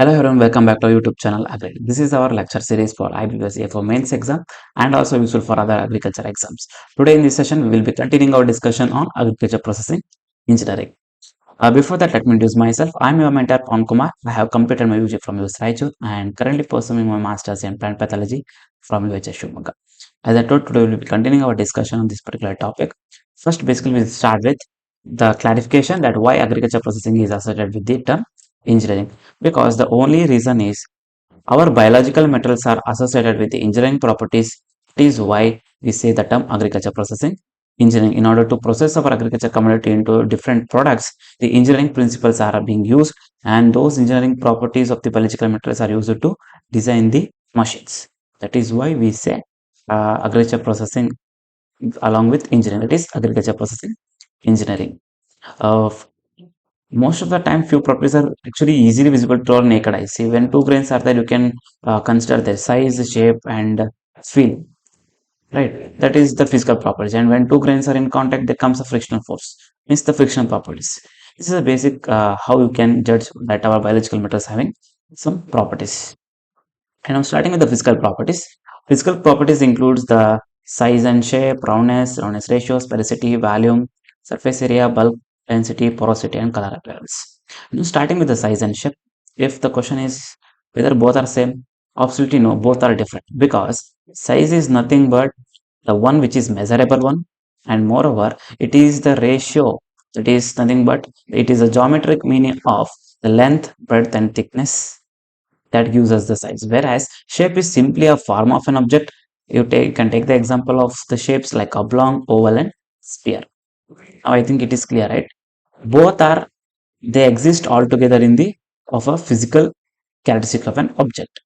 Hello everyone, welcome back to our YouTube channel Agri. This is our lecture series for IBPS AFO mains exam and also useful for other agriculture exams. Today in this session, we will be continuing our discussion on agriculture processing engineering. Before that, let me introduce myself. I am your mentor Kumar. I have completed my UG from US Raichur and currently pursuing my Masters in Plant Pathology from UH Shumaga. As I told, today we will be continuing our discussion on this particular topic. First, basically, we'll start with the clarification that why agriculture processing is associated with the term engineering, because the only reason is our biological metals are associated with the engineering properties. It is why we say the term agriculture processing engineering. In order to process our agriculture commodity into different products, the engineering principles are being used, and those engineering properties of the biological metals are used to design the machines. That is why we say agriculture processing along with engineering. That is agriculture processing engineering. Uh, Most of the time few properties are actually easily visible to our naked eye. See, when two grains are there, you can consider their size, shape and feel, right? That is the physical properties. And when two grains are in contact, there comes a frictional force, means the frictional properties. This is a basic how you can judge that our biological metals having some properties. And I'm starting with the physical properties. Physical properties includes the size and shape, roundness ratio, sphericity, volume, surface area, bulk, density, porosity, and color appearance. Now, starting with the size and shape, if the question is whether both are same, absolutely no, both are different, because size is nothing but the one which is measurable one, and moreover, it is the ratio. That is nothing but it is a geometric meaning of the length, breadth, and thickness that gives us the size, whereas shape is simply a form of an object. Can take the example of the shapes like oblong, oval, and sphere. Now I think it is clear, right? Both are, they exist all together in the of a physical characteristic of an object.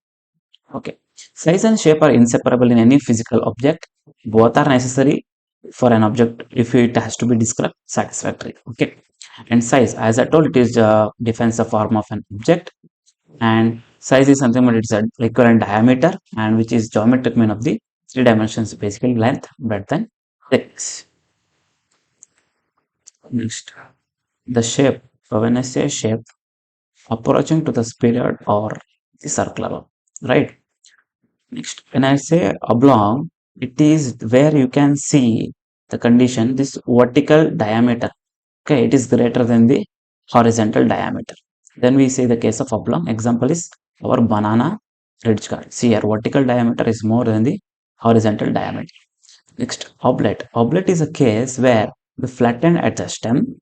Okay, size and shape are inseparable in any physical object. Both are necessary for an object if it has to be described satisfactory. Okay, and size, as I told, it is defines the form of an object, and size is something but it's a recurrent diameter, and which is geometric mean of the three dimensions, basically length, breadth, and thickness. Next, the shape. So when I say shape, approaching to the spheroid or the circular one, right? Next, when I say oblong, it is where you can see the condition, this vertical diameter, okay, it is greater than the horizontal diameter. Then we say the case of oblong. Example is our banana ridge card. See here, vertical diameter is more than the horizontal diameter. Next, oblate. Oblate is a case where the flattened at the stem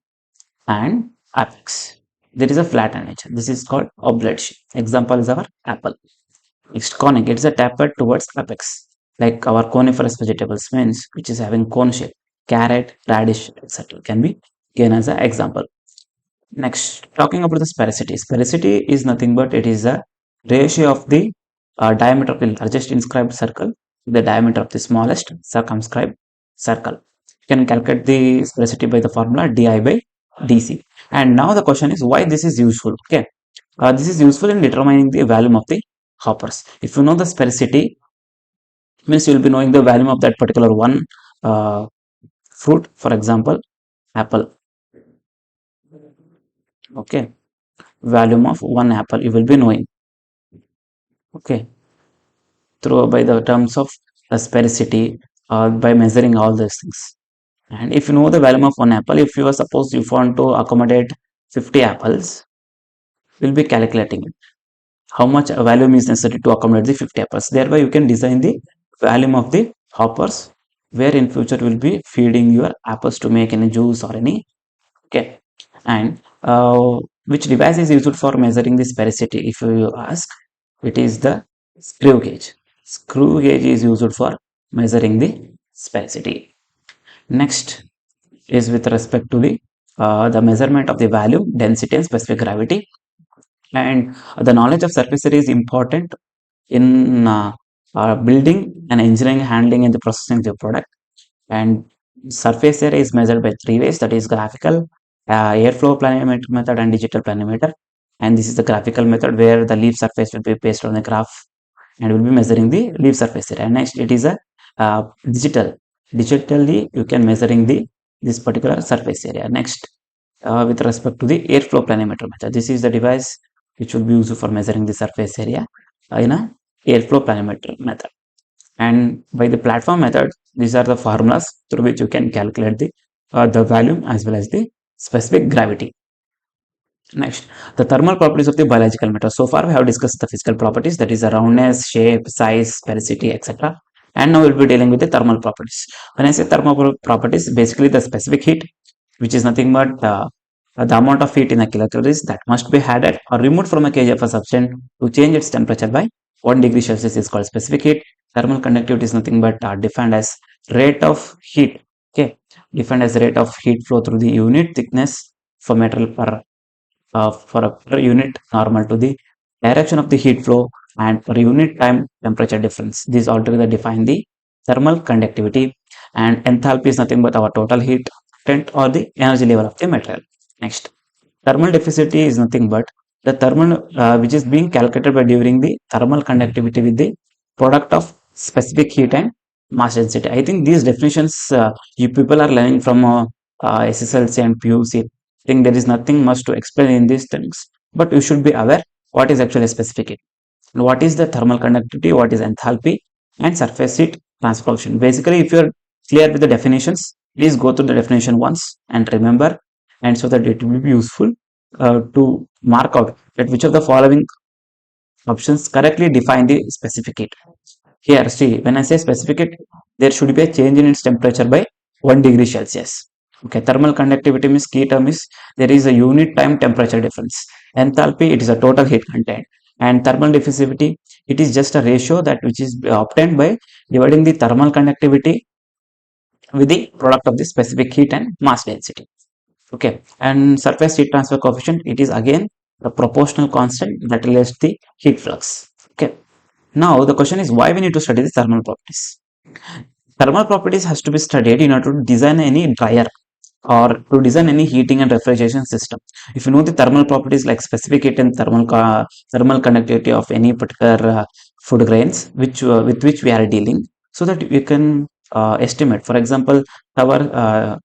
and apex, there is a flattened edge. This is called oblate shape. Example is our apple. Next, conic. It's a tapered towards apex, like our coniferous vegetables, means which is having cone shape. Carrot, radish, etc. can be given as an example. Next, talking about the sphericity. Sphericity is nothing but it is a ratio of the diameter of the largest inscribed circle to the diameter of the smallest circumscribed circle. You can calculate the sphericity by the formula di by dc. And now the question is why this is useful. Okay, this is useful in determining the volume of the hoppers. If you know the sphericity, means you will be knowing the volume of that particular one uh, fruit, for example, apple. Okay, volume of one apple you will be knowing. Okay, through by the terms of sphericity, by measuring all these things. And if you know the volume of one apple, if you are suppose you want to accommodate 50 apples, we'll be calculating it. How much volume is necessary to accommodate the 50 apples. Thereby, you can design the volume of the hoppers, where in future will be feeding your apples to make any juice or any. Okay, and which device is used for measuring the sphericity? If you ask, it is the screw gauge. Screw gauge is used for measuring the sphericity. Next is with respect to the measurement of the volume, density, and specific gravity. And the knowledge of surface area is important in building and engineering, handling, and the processing of the product. And surface area is measured by three ways, that is graphical, airflow planimeter method, and digital planimeter. And this is the graphical method where the leaf surface will be based on the graph and will be measuring the leaf surface area. And next, it is a digital. Digitally, you can measuring the this particular surface area. Next, with respect to the airflow planimeter method, this is the device which will be used for measuring the surface area in a airflow planimeter method. And by the platform method, these are the formulas through which you can calculate the volume as well as the specific gravity. Next, the thermal properties of the biological matter. So far, we have discussed the physical properties, that is the roundness, shape, size, sphericity, etc. And now we'll be dealing with the thermal properties. When I say thermal properties, basically the specific heat, which is nothing but the amount of heat in a kilocalories that must be added or removed from a kg of a substance to change its temperature by 1 degree Celsius is called specific heat. Thermal conductivity is nothing but defined as rate of heat. Okay, defined as rate of heat flow through the unit thickness for metal for a per unit normal to the direction of the heat flow and per unit time temperature difference. These altogether define the thermal conductivity, and enthalpy is nothing but our total heat content or the energy level of the material. Next, thermal deficit is nothing but the thermal which is being calculated by during the thermal conductivity with the product of specific heat and mass density. I think these definitions you people are learning from SSLC and PUC. I think there is nothing much to explain in these things, but you should be aware what is actually specific heat, what is the thermal conductivity, what is enthalpy, and surface heat transfer coefficient. Basically, if you're clear with the definitions, please go through the definition once and remember, and so that it will be useful to mark out that which of the following options correctly define the specific heat. Here, see, when I say specific heat, there should be a change in its temperature by 1 degree Celsius. Okay, thermal conductivity means key term is there is a unit time temperature difference. Enthalpy, it is a total heat content. And thermal diffusivity, it is just a ratio that which is obtained by dividing the thermal conductivity with the product of the specific heat and mass density. Okay, and surface heat transfer coefficient, it is again the proportional constant that relates the heat flux. Okay, now the question is why we need to study the thermal properties. Thermal properties has to be studied in order to design any dryer or to design any heating and refrigeration system. If you know the thermal properties like specific heat and thermal conductivity of any particular food grains with which we are dealing, so that you can estimate. For example, our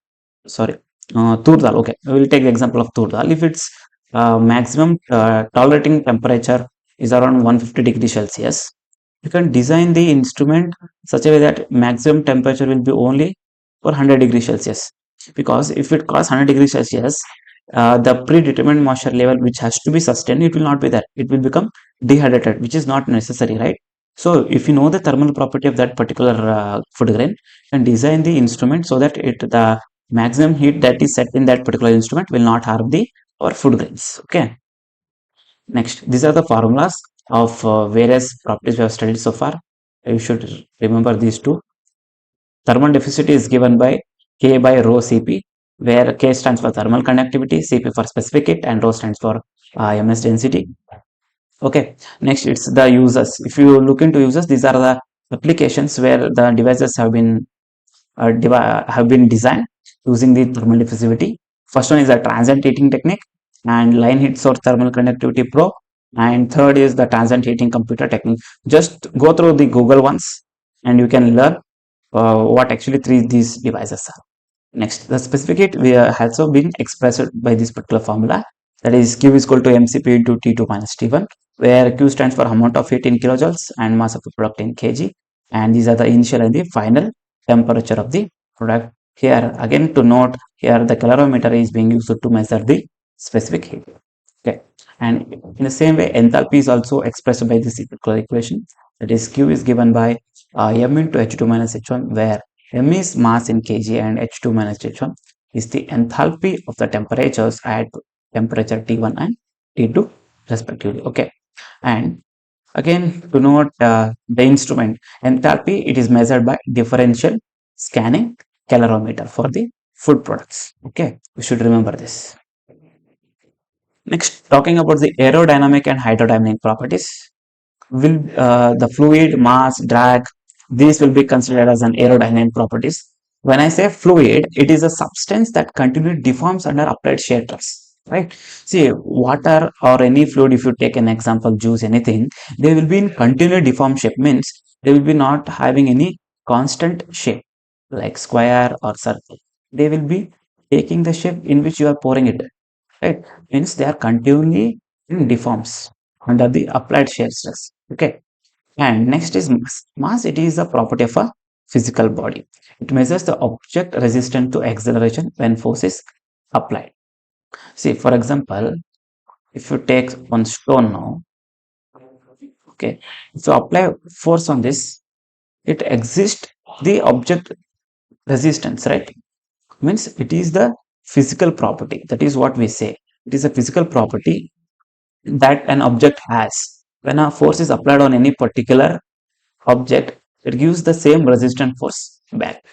sorry tur dal. Okay, we will take the example of tur dal. If its maximum tolerating temperature is around 150 degrees Celsius, you can design the instrument such a way that maximum temperature will be only for 100 degrees Celsius. Because if it crosses 100 degrees Celsius, the predetermined moisture level which has to be sustained, it will not be there. It will become dehydrated, which is not necessary, right? So if you know the thermal property of that particular food grain, you can design the instrument so that the maximum heat that is set in that particular instrument will not harm the our food grains. Okay. Next, these are the formulas of various properties we have studied so far. You should remember these two. Thermal deficit is given by K by rho Cp, where K stands for thermal conductivity, Cp for specific heat, and rho stands for ms density. Okay, next it's the users. If you look into users, these are the applications where the devices have been designed using the thermal diffusivity. First one is the transient heating technique and line heat source thermal conductivity probe. And third is the transient heating computer technique. Just go through the Google once and you can learn what actually these devices are. Next, the specific heat we has also been expressed by this particular formula, that is Q is equal to mCp into T2 minus T1, where Q stands for amount of heat in kilojoules and mass of the product in kg, and these are the initial and the final temperature of the product. Here again to note, here the calorimeter is being used to measure the specific heat. Okay, and in the same way enthalpy is also expressed by this equation, that is Q is given by m into H2 minus H1, where m is mass in kg and H2 minus H1 is the enthalpy of the temperatures at temperature T1 and T2 respectively. Okay, and again to note the instrument enthalpy, it is measured by differential scanning calorimeter for the food products. Okay, we should remember this. Next, talking about the aerodynamic and hydrodynamic properties, will the fluid, mass, drag, these will be considered as an aerodynamic properties. When I say fluid, it is a substance that continually deforms under applied shear stress, right? See, water or any fluid, if you take an example, juice, anything, they will be in continually deformed shape, means they will be not having any constant shape like square or circle. They will be taking the shape in which you are pouring it, right? Means they are continually and deforms under the applied shear stress. Okay. And next is mass. Mass, it is a property of a physical body. It measures the object resistant to acceleration when force is applied. See, for example, if you take one stone now, okay, so apply force on this, it exists the object resistance, right? Means it is the physical property. That is what we say. It is a physical property that an object has. When a force is applied on any particular object, it gives the same resistant force back.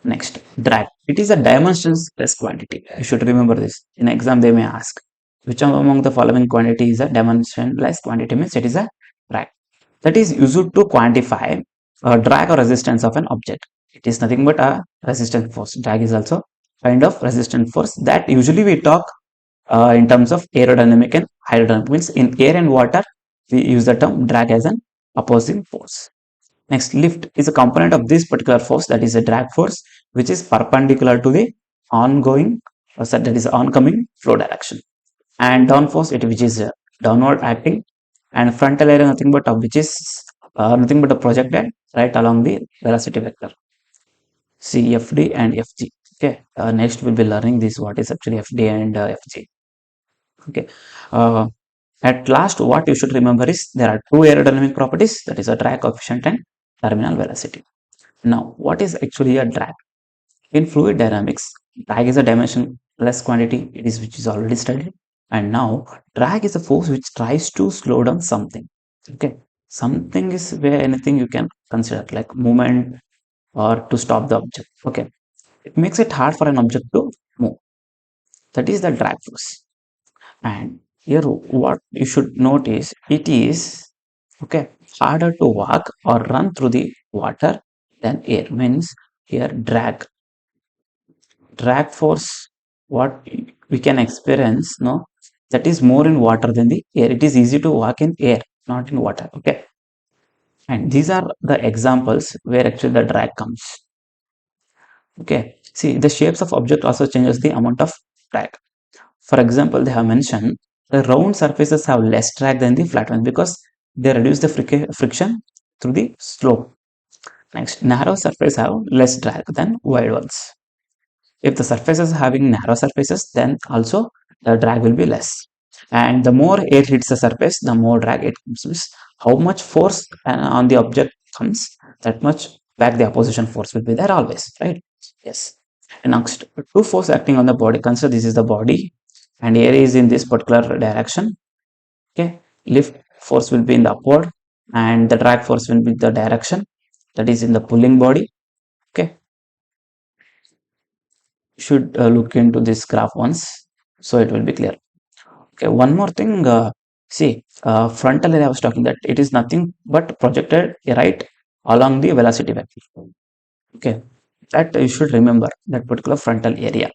Next, drag. It is a dimensionless quantity. You should remember this. In exam, they may ask which among the following quantity is a dimensionless quantity. Means it is a drag. That is used to quantify a drag or resistance of an object. It is nothing but a resistance force. Drag is also kind of resistance force that usually we talk in terms of aerodynamic and hydrodynamic. Means in air and water, we use the term drag as an opposing force. Next, lift is a component of this particular force, that is a drag force, which is perpendicular to the ongoing, that is oncoming flow direction. And down force, which is downward acting, and frontal area nothing but which is nothing but a projected right along the velocity vector. See FD and FG. Okay. Next, we'll be learning this what is actually FD and FG. Okay. Uh, at last, what you should remember is there are two aerodynamic properties, that is a drag coefficient and terminal velocity. Now, what is actually a drag? In fluid dynamics, drag is a dimensionless quantity, it is which is already studied. And now, drag is a force which tries to slow down something. Okay, something is where anything you can consider like movement or to stop the object. Okay, it makes it hard for an object to move. That is the drag force. And here, what you should note is it is okay harder to walk or run through the water than air. Means here drag force what we can experience no, that is more in water than the air. It is easy to walk in air, not in water. Okay, and these are the examples where actually the drag comes. Okay, see, the shapes of object also changes the amount of drag. For example, they have mentioned the round surfaces have less drag than the flat ones because they reduce the friction through the slope. Next, narrow surfaces have less drag than wide ones. If the surface is having narrow surfaces, then also the drag will be less. And the more air hits the surface, the more drag it comes. How much force on the object comes, that much back the opposition force will be there always, right? Yes. And next, two force acting on the body. Consider this is the body, and air is in this particular direction. Okay, lift force will be in the upward, and the drag force will be the direction that is in the pulling body. Okay, should look into this graph once so it will be clear. Okay, one more thing, see, frontal area I was talking that it is nothing but projected right along the velocity vector. Okay, that you should remember that particular frontal area.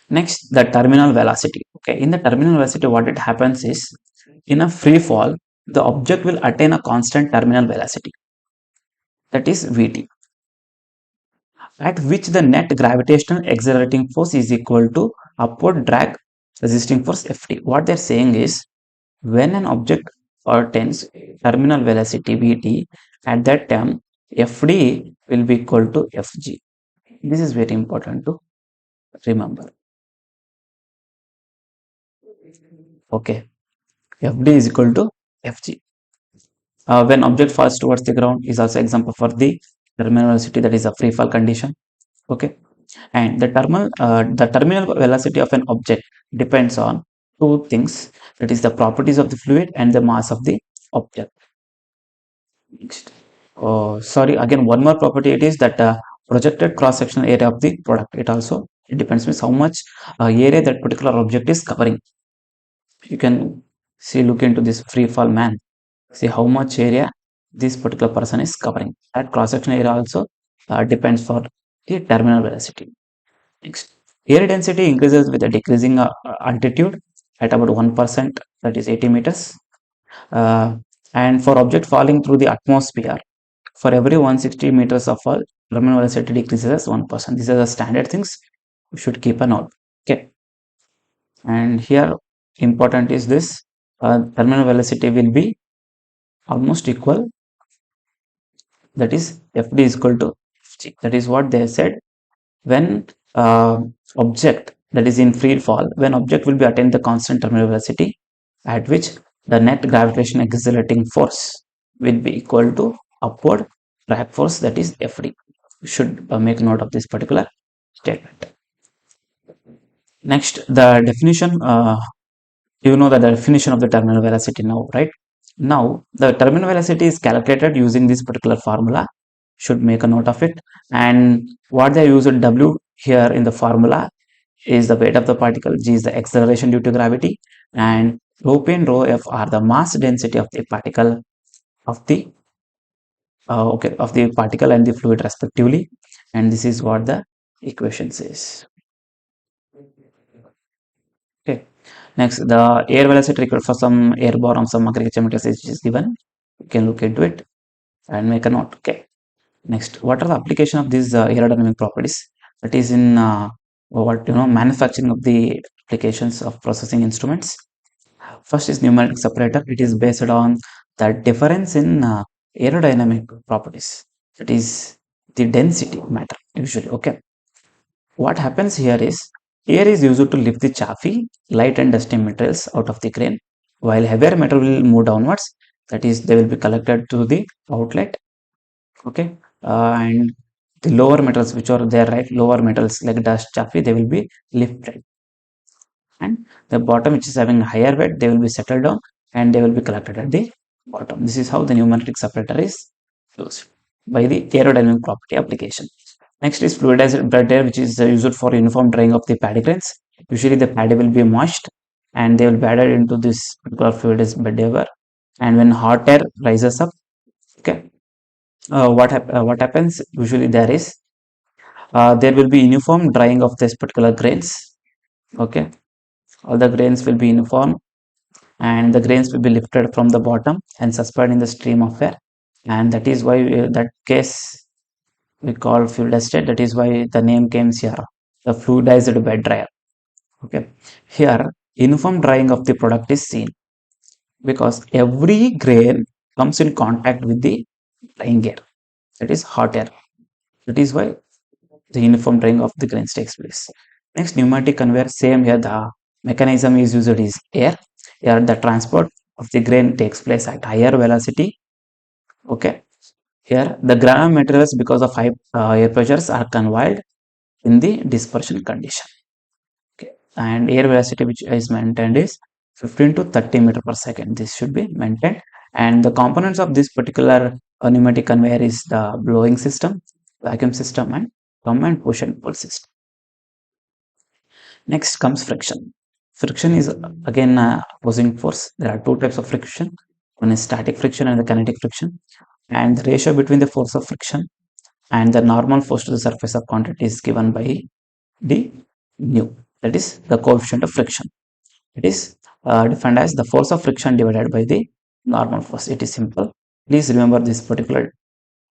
Next, the terminal velocity. Okay, in the terminal velocity what it happens is in a free fall the object will attain a constant terminal velocity, that is Vt, at which the net gravitational accelerating force is equal to upward drag resisting force Ft. What they're saying is when an object attains terminal velocity Vt, at that time Fd will be equal to Fg. This is very important to remember. Okay, Fd is equal to Fg. When object falls towards the ground is also example for the terminal velocity, that is a free fall condition. Okay, and the terminal velocity of an object depends on two things, that is the properties of the fluid and the mass of the object. Next, sorry, again one more property, it is that projected cross sectional area of the product. It also it depends on how much area that particular object is covering. You can see, look into this free fall man, see how much area this particular person is covering. That cross sectional area also depends for the terminal velocity. Next, air density increases with a decreasing altitude at about 1%, that is 80 meters. And for object falling through the atmosphere, for every 160 meters of fall, terminal velocity decreases as 1%. These are the standard things you should keep a note. Okay. And here important is this, terminal velocity will be almost equal, that is Fd is equal to Fg. That is what they said. When object that is in free fall, when object will be attain the constant terminal velocity at which the net gravitational accelerating force will be equal to upward drag force, that is Fd. You should make note of this particular statement. Next, the definition, you know that the definition of the terminal velocity now, right? Now the terminal velocity is calculated using this particular formula. Should make a note of it. And what they use W here in the formula is the weight of the particle, G is the acceleration due to gravity, and rho p and rho f are the mass density of the particle, of the of the particle and the fluid respectively. And this is what the equation says. Okay. Next, the air velocity required for some airborne or some agriculture materials is given. You can look into it and make a note. Okay. Next, what are the application of these aerodynamic properties? That is in manufacturing of the applications of processing instruments. First is pneumatic separator. It is based on the difference in aerodynamic properties. That is the density matter usually. Okay. What happens here is air is used to lift the chaffy, light and dusty materials out of the crane, while heavier metal will move downwards. That is, they will be collected to the outlet. Okay, and the lower metals which are there, right? Lower metals like dust, chaffy, they will be lifted, and the bottom which is having higher weight, they will be settled down and they will be collected at the bottom. This is how the pneumatic separator is used by the aerodynamic property application. Next is fluidized bed dryer, which is used for uniform drying of the paddy grains. Usually the paddy will be moist and they will be added into this particular fluidized bed dryer. And when hot air rises up, okay, what happens? Usually there will be uniform drying of this particular grains. Okay, all the grains will be uniform and the grains will be lifted from the bottom and suspended in the stream of air, and that is why that case we call fluidized. That is why the name came here, the fluidized bed dryer. Okay, here uniform drying of the product is seen because every grain comes in contact with the drying air, that is hot air. That is why the uniform drying of the grains takes place. Next, pneumatic conveyor, same here. The mechanism is used is air. Here the transport of the grain takes place at higher velocity. Okay, here the granular materials because of high air pressures are conveyed in the dispersion condition. Okay, and air velocity which is maintained is 15 to 30 meter per second. This should be maintained. And the components of this particular pneumatic conveyor is the blowing system, vacuum system, and thumb and push and pull system. Next comes friction. Friction is again opposing force. There are two types of friction. One is static friction and the kinetic friction. And the ratio between the force of friction and the normal force to the surface of contact is given by the nu. That is the coefficient of friction. It is defined as the force of friction divided by the normal force. It is simple. Please remember this particular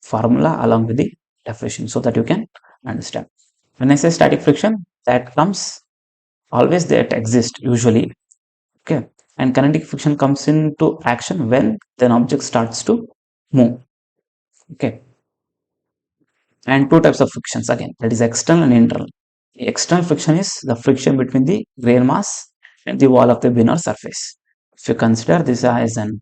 formula along with the definition so that you can understand. When I say static friction, that comes always, that exists usually. Okay, and kinetic friction comes into action when an object starts to move. Okay, and two types of frictions again, that is external and internal. External friction is the friction between the grain mass and the wall of the bin or surface. If you consider this as an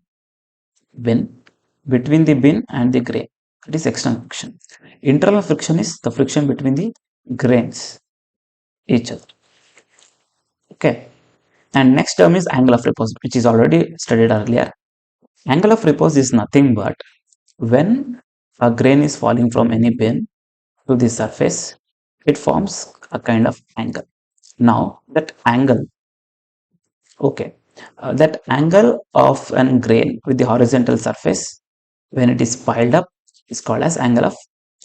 bin, between the bin and the grain, that is external friction. Internal friction is the friction between the grains each other. Okay, and next term is angle of repose, which is already studied earlier. Angle of repose is nothing but when a grain is falling from any bin to the surface, it forms a kind of angle. Now that angle, okay, that angle of an grain with the horizontal surface when it is piled up is called as angle of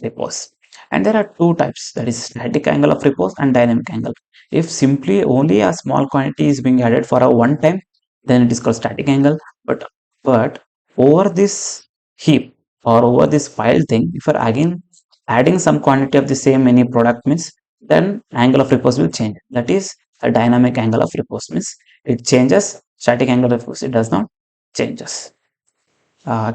repose. And there are two types, that is static angle of repose and dynamic angle. If simply only a small quantity is being added for a one time, then it is called static angle. But over this heap or over this pile thing, if you are again adding some quantity of the same any product means, then angle of repose will change. That is the dynamic angle of repose. Means it changes, static angle of repose, it does not changes. Uh,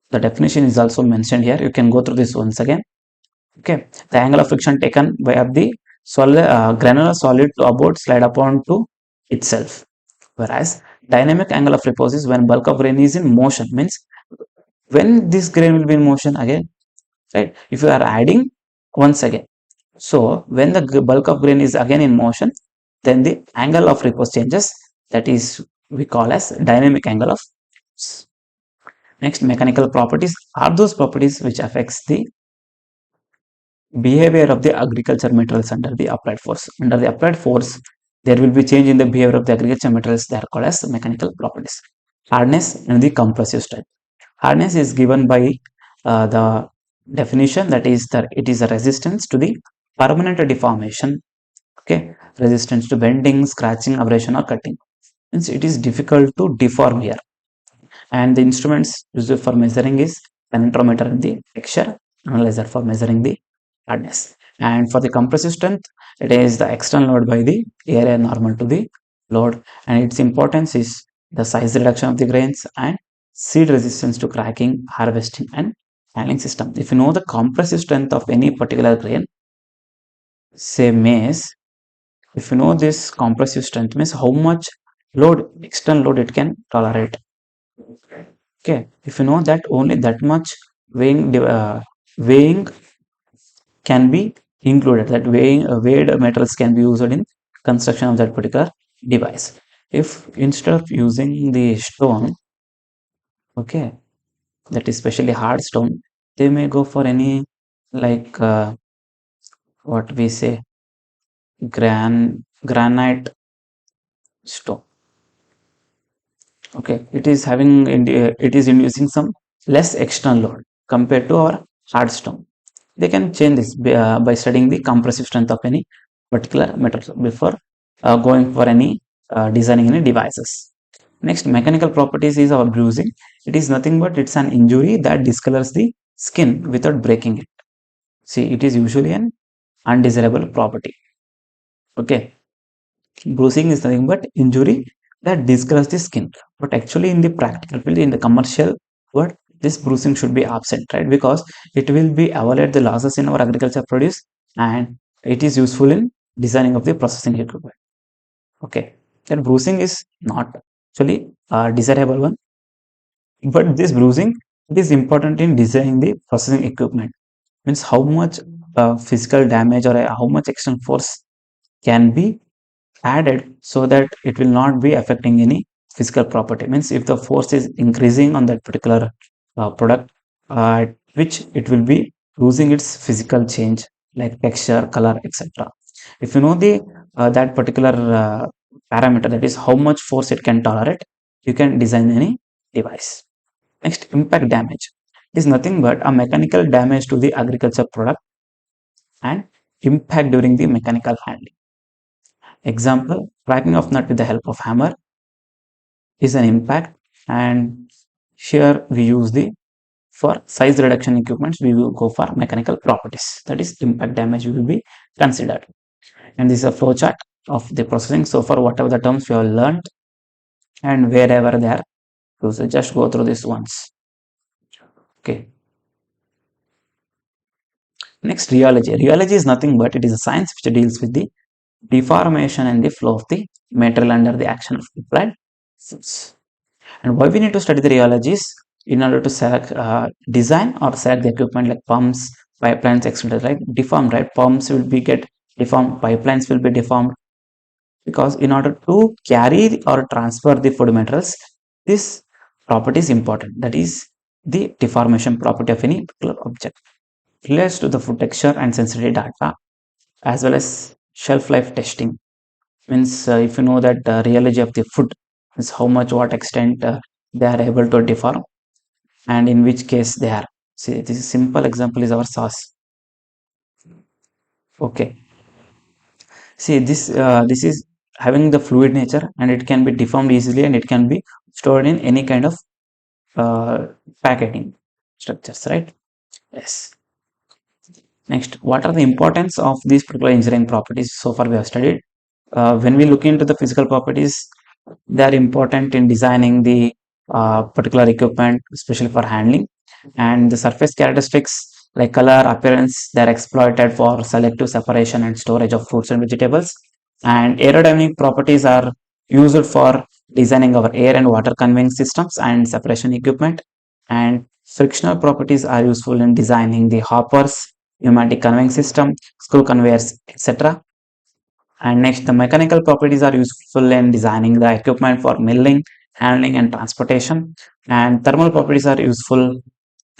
the definition is also mentioned here. You can go through this once again. Okay, the angle of friction taken by the solid, granular solid to about slide upon to itself. Whereas dynamic angle of repose is when bulk of grain is in motion. Means when this grain will be in motion again, right? If you are adding once again, so when the bulk of grain is again in motion, then the angle of repose changes. That is we call as dynamic angle of repose. Next, mechanical properties are those properties which affects the behavior of the agriculture materials under the applied force. Under the applied force, there will be change in the behavior of the agriculture materials. They are called as mechanical properties. Hardness and the compressive strength. Hardness is given by the definition, that is that it is a resistance to the permanent deformation. Okay, resistance to bending, scratching, abrasion, or cutting. Means it is difficult to deform here. And the instruments used for measuring is penetrometer and the texture analyzer for measuring the hardness. And for the compressive strength, it is the external load by the area normal to the load, and its importance is the size reduction of the grains and seed resistance to cracking, harvesting, and handling system. If you know the compressive strength of any particular grain, say maize, if you know this compressive strength means how much load, external load, it can tolerate. Okay, if you know that only that much weighing can be included, that weighed metals can be used in construction of that particular device. If instead of using the stone, okay, that is especially hard stone, they may go for any like what we say granite stone. Okay, it is having it is inducing some less external load compared to our hard stone. They can change this by studying the compressive strength of any particular metal before going for any designing any devices. Next, mechanical properties is our bruising. It is nothing but it's an injury that discolors the skin without breaking it. See, it is usually an undesirable property. Okay, bruising is nothing but injury that discolors the skin, but actually in the practical field, in the commercial world, this bruising should be absent, right? Because it will be avoid the losses in our agriculture produce, and it is useful in designing of the processing equipment. Okay, that bruising is not actually a desirable one, but this bruising, it is important in designing the processing equipment. Means how much physical damage or how much external force can be added so that it will not be affecting any physical property. Means if the force is increasing on that particular product, which it will be losing its physical change like texture, color, etc. If you know the that particular parameter, that is how much force it can tolerate, you can design any device. Next, impact damage is nothing but a mechanical damage to the agriculture product and impact during the mechanical handling. Example, cracking of nut with the help of hammer is an impact, and here we use the for size reduction equipments we will go for mechanical properties, that is impact damage will be considered. And this is a flow chart of the processing. So for whatever the terms we have learned and wherever they are used, just go through this once. Okay. Next, rheology. Rheology is nothing but it is a science which deals with the deformation and the flow of the material under the action of applied force. And why we need to study the rheology is in order to select, design or select the equipment like pumps, pipelines, etc. Right? Deformed, right? Pumps will be get deformed, pipelines will be deformed, because in order to carry or transfer the food materials, this property is important. That is the deformation property of any particular object. Relates to the food texture and sensitivity data, as well as shelf life testing. Means if you know that rheology of the food is how much, what extent they are able to deform, and in which case they are. See, this is simple example is our sauce. Okay, see this is having the fluid nature, and it can be deformed easily, and it can be stored in any kind of uh, packaging structures, right? Yes. Next, what are the importance of these particular engineering properties? So far we have studied when we look into the physical properties, they are important in designing the particular equipment, especially for handling. And the surface characteristics like color, appearance, they are exploited for selective separation and storage of fruits and vegetables. And aerodynamic properties are used for designing our air and water conveying systems and separation equipment. And frictional properties are useful in designing the hoppers, pneumatic conveying system, screw conveyors, etc. And next, the mechanical properties are useful in designing the equipment for milling, handling, and transportation. And thermal properties are useful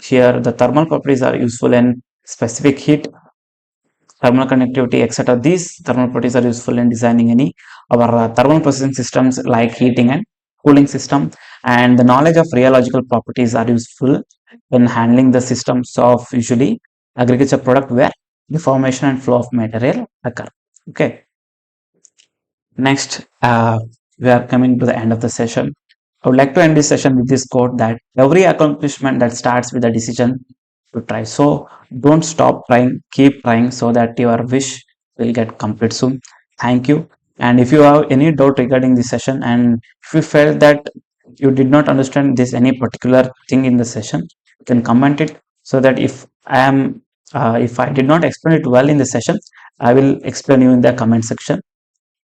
here. The thermal properties are useful in specific heat, thermal conductivity, etc. These thermal properties are useful in designing any our thermal processing systems like heating and cooling system. And the knowledge of rheological properties are useful in handling the systems of usually agriculture product where the formation and flow of material occur. Okay. Next, we are coming to the end of the session. I would like to end this session with this quote that every accomplishment that starts with a decision to try. So don't stop trying, keep trying so that your wish will get complete soon. Thank you. And if you have any doubt regarding this session, and if you felt that you did not understand this any particular thing in the session, you can comment it so that if I did not explain it well in the session, I will explain you in the comment section.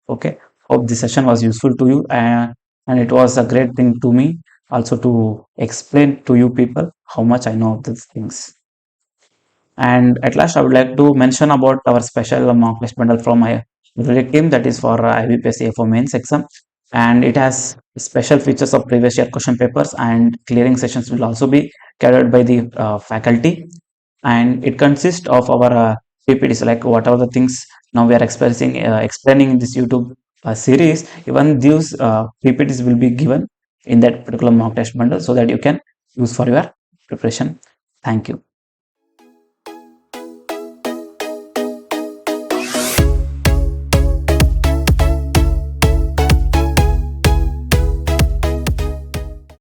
Okay, hope this session was useful to you, and it was a great thing to me also to explain to you people how much I know of these things. And at last, I would like to mention about our special mock test bundle from my Rheology team, that is for IBPS AFO mains exam. And it has special features of previous year question papers, and clearing sessions will also be carried by the faculty. And it consists of our PPTs, like whatever the things now we are explaining in this YouTube series. Even these PPTs will be given in that particular mock test bundle so that you can use for your preparation. Thank you.